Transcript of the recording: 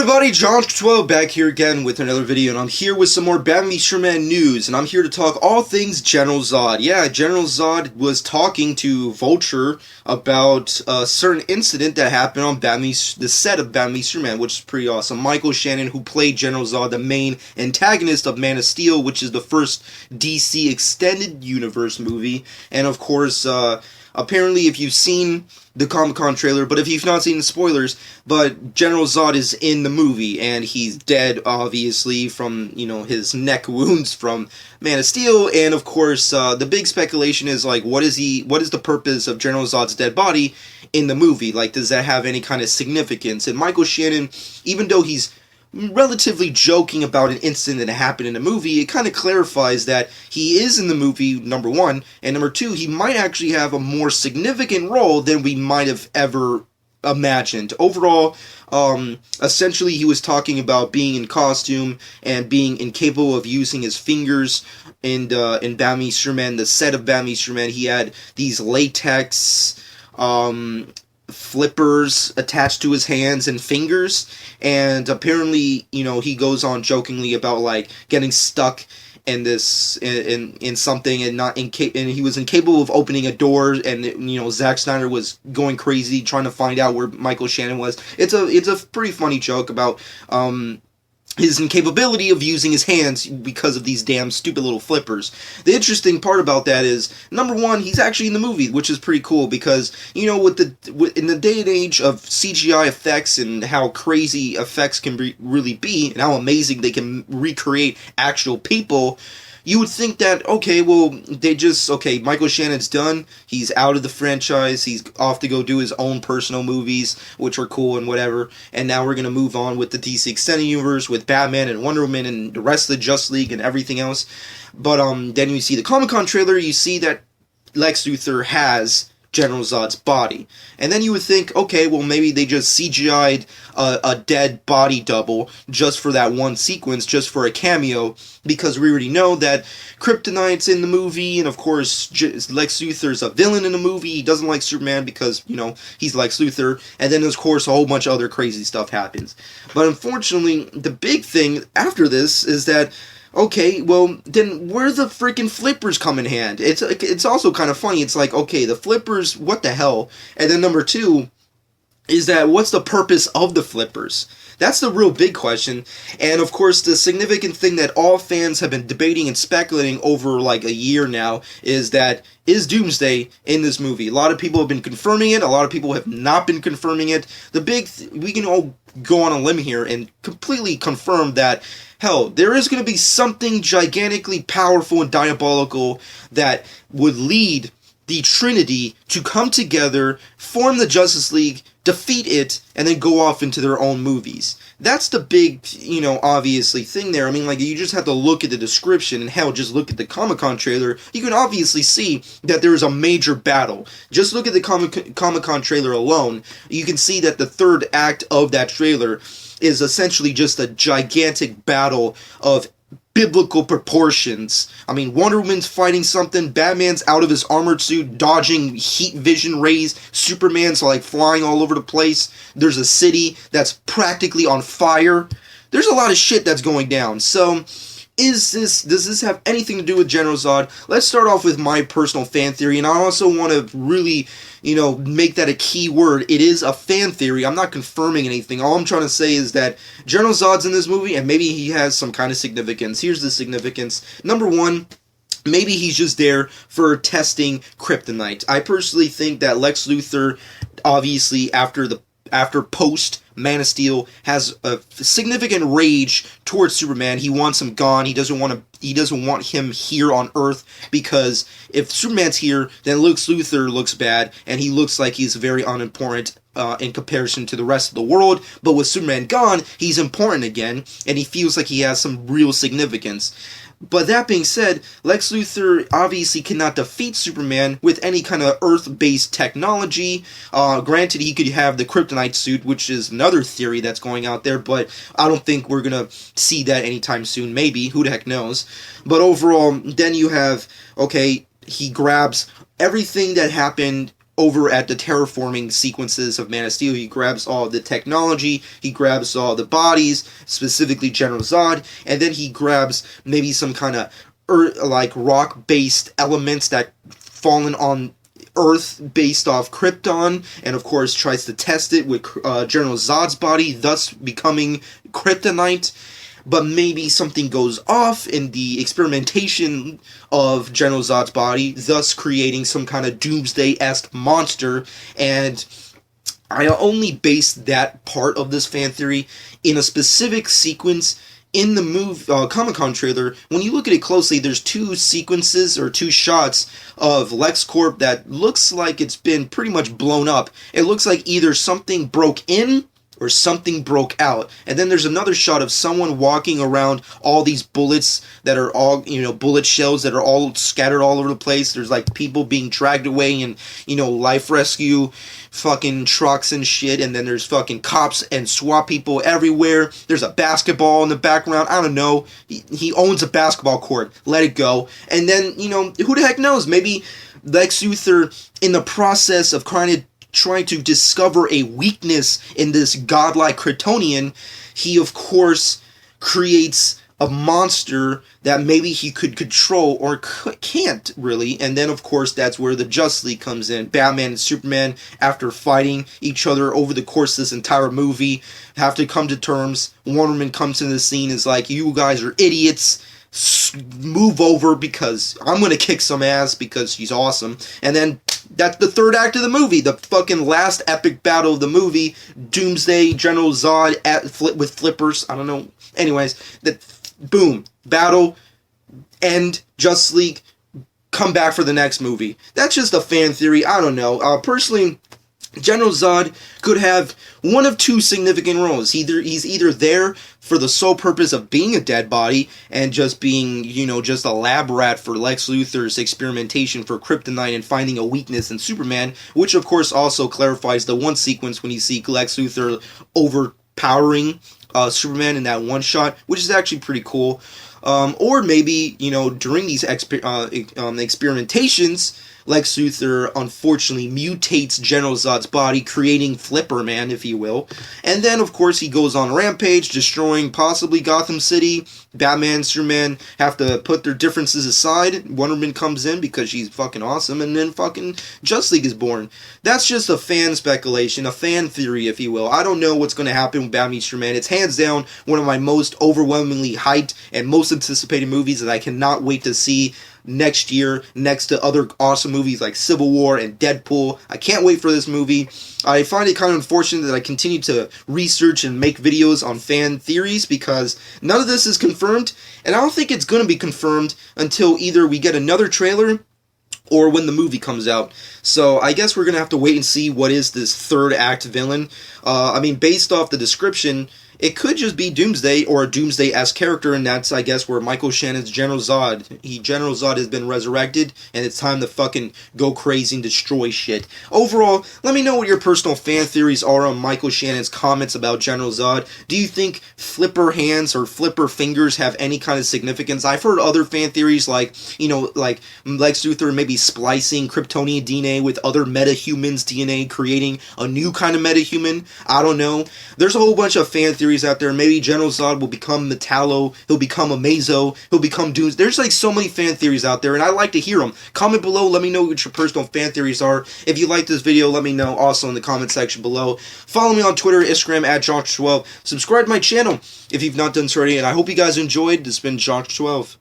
everybody, John12 back here again with another video, and I'm here with some more Batman v Superman news, and I'm here to talk all things General Zod. Yeah, General Zod was talking to Vulture about a certain incident that happened on the set of Batman v Superman, which is pretty awesome. Michael Shannon, who played General Zod, the main antagonist of Man of Steel, which is the first DC Extended Universe movie, and of course, apparently, if you've seen the Comic-Con trailer, but if you've not seen the spoilers, but General Zod is in the movie, and he's dead, obviously, from, his neck wounds from Man of Steel, and of course, the big speculation is, what is the purpose of General Zod's dead body in the movie? Does that have any kind of significance? And Michael Shannon, even though he's relatively joking about an incident that happened in the movie, it kind of clarifies that he is in the movie, number one, and number two, he might actually have a more significant role than we might have ever imagined. Overall, essentially he was talking about being in costume and being incapable of using his fingers in Batman v Superman, the set of Batman v Superman. He had these latex flippers attached to his hands and fingers, and apparently, he goes on jokingly about getting stuck in this in something and and he was incapable of opening a door, and Zack Snyder was going crazy trying to find out where Michael Shannon was. It's a pretty funny joke about his incapability of using his hands because of these damn stupid little flippers. The interesting part about that is, number one, he's actually in the movie, which is pretty cool because, in the day and age of CGI effects and how crazy effects can really be, and how amazing they can recreate actual people, you would think that, Michael Shannon's done, he's out of the franchise, he's off to go do his own personal movies, which are cool and whatever, and now we're going to move on with the DC Extended Universe with Batman and Wonder Woman and the rest of the Justice League and everything else. But then you see the Comic-Con trailer, you see that Lex Luthor has General Zod's body. And then you would think, maybe they just CGI'd a dead body double just for that one sequence, just for a cameo, because we already know that Kryptonite's in the movie, and of course, Lex Luthor's a villain in the movie. He doesn't like Superman because, he's Lex Luthor, and then, of course, a whole bunch of other crazy stuff happens. But unfortunately, the big thing after this is that then where the freaking flippers come in hand? It's also kind of funny. It's the flippers, what the hell? And then number two is that what's the purpose of the flippers? That's the real big question. And of course, the significant thing that all fans have been debating and speculating over a year now is Doomsday in this movie? A lot of people have been confirming it. A lot of people have not been confirming it. We can all go on a limb here and completely confirm that, hell, there is going to be something gigantically powerful and diabolical that would lead the Trinity to come together, form the Justice League, defeat it, and then go off into their own movies. That's the big, obviously thing there. I mean, you just have to look at the description, and hell, just look at the Comic-Con trailer. You can obviously see that there is a major battle. Just look at the Comic-Con trailer alone. You can see that the third act of that trailer is essentially just a gigantic battle of biblical proportions. I mean, Wonder Woman's fighting something, Batman's out of his armored suit, dodging heat vision rays, Superman's flying all over the place, there's a city that's practically on fire. There's a lot of shit that's going down. So, does this have anything to do with General Zod? Let's start off with my personal fan theory, and I also want to really, make that a key word. It is a fan theory. I'm not confirming anything. All I'm trying to say is that General Zod's in this movie, and maybe he has some kind of significance. Here's the significance. Number one, maybe he's just there for testing kryptonite. I personally think that Lex Luthor, obviously, after post Man of Steel, has a significant rage towards Superman. He wants him gone. He doesn't want him here on Earth, because if Superman's here, then Lex Luthor looks bad, and he looks like he's very unimportant in comparison to the rest of the world. But with Superman gone, he's important again, and he feels like he has some real significance. But that being said, Lex Luthor obviously cannot defeat Superman with any kind of Earth-based technology. Granted, he could have the kryptonite suit, which is another theory that's going out there, but I don't think we're going to see that anytime soon. Maybe. Who the heck knows? But overall, then you have, he grabs everything that happened over at the terraforming sequences of Man of Steel. He grabs all the technology, he grabs all the bodies, specifically General Zod, and then he grabs maybe some kind of like rock-based elements that fallen on Earth based off Krypton, and of course tries to test it with General Zod's body, thus becoming kryptonite. But maybe something goes off in the experimentation of General Zod's body, thus creating some kind of doomsday-esque monster. And I only based that part of this fan theory in a specific sequence in the Comic-Con trailer. When you look at it closely, there's two sequences or two shots of LexCorp that looks like it's been pretty much blown up. It looks like either something broke in or something broke out. And then there's another shot of someone walking around all these bullets that are all, bullet shells that are all scattered all over the place. There's like people being dragged away in, life rescue fucking trucks and shit. And then there's fucking cops and SWAT people everywhere. There's a basketball in the background. I don't know. He owns a basketball court. Let it go. And then, who the heck knows? Maybe Lex Luthor, in the process of trying to discover a weakness in this godlike Kryptonian, he of course creates a monster that maybe he could control or can't really. And then of course that's where the Justice League comes in. Batman and Superman, after fighting each other over the course of this entire movie, have to come to terms. Wonder Woman comes into the scene, is like, you guys are idiots, move over because I'm gonna kick some ass because she's awesome. And then that's the third act of the movie, the fucking last epic battle of the movie. Doomsday, General Zod with flippers, I don't know. Anyways, boom, battle, end, Justice League, come back for the next movie. That's just a fan theory, I don't know. Personally, General Zod could have one of two significant roles. He's either there for the sole purpose of being a dead body and just being, just a lab rat for Lex Luthor's experimentation for kryptonite and finding a weakness in Superman, which of course also clarifies the one sequence when you see Lex Luthor overpowering Superman in that one shot, which is actually pretty cool. Or maybe, during these experimentations, Lex Luthor unfortunately mutates General Zod's body, creating Flipper Man, if you will. And then, of course, he goes on rampage, destroying possibly Gotham City. Batman and Superman have to put their differences aside. Wonder Woman comes in because she's fucking awesome, and then fucking Justice League is born. That's just a fan speculation, a fan theory, if you will. I don't know what's going to happen with Batman and Superman. It's hands down one of my most overwhelmingly hyped and most anticipated movies that I cannot wait to see next year, next to other awesome movies like Civil War and Deadpool. I can't wait for this movie. I find it kind of unfortunate that I continue to research and make videos on fan theories because none of this is confirmed, and I don't think it's going to be confirmed until either we get another trailer or when the movie comes out. So I guess we're going to have to wait and see what is this third act villain. Based off the description, it could just be Doomsday or a Doomsday-esque character, and that's, I guess, where Michael Shannon's General Zod. General Zod has been resurrected, and it's time to fucking go crazy and destroy shit. Overall, let me know what your personal fan theories are on Michael Shannon's comments about General Zod. Do you think flipper hands or flipper fingers have any kind of significance? I've heard other fan theories like Lex Luthor maybe splicing Kryptonian DNA with other metahumans' DNA, creating a new kind of metahuman. I don't know. There's a whole bunch of fan theories out there. Maybe General Zod will become Metallo, he'll become Amazo, he'll become Dooms. There's like so many fan theories out there, and I like to hear them. Comment below, let me know what your personal fan theories are. If you like this video, let me know also in the comment section below. Follow me on Twitter, Instagram, @Josh12. Subscribe to my channel if you've not done so already, and I hope you guys enjoyed. This has been Josh12.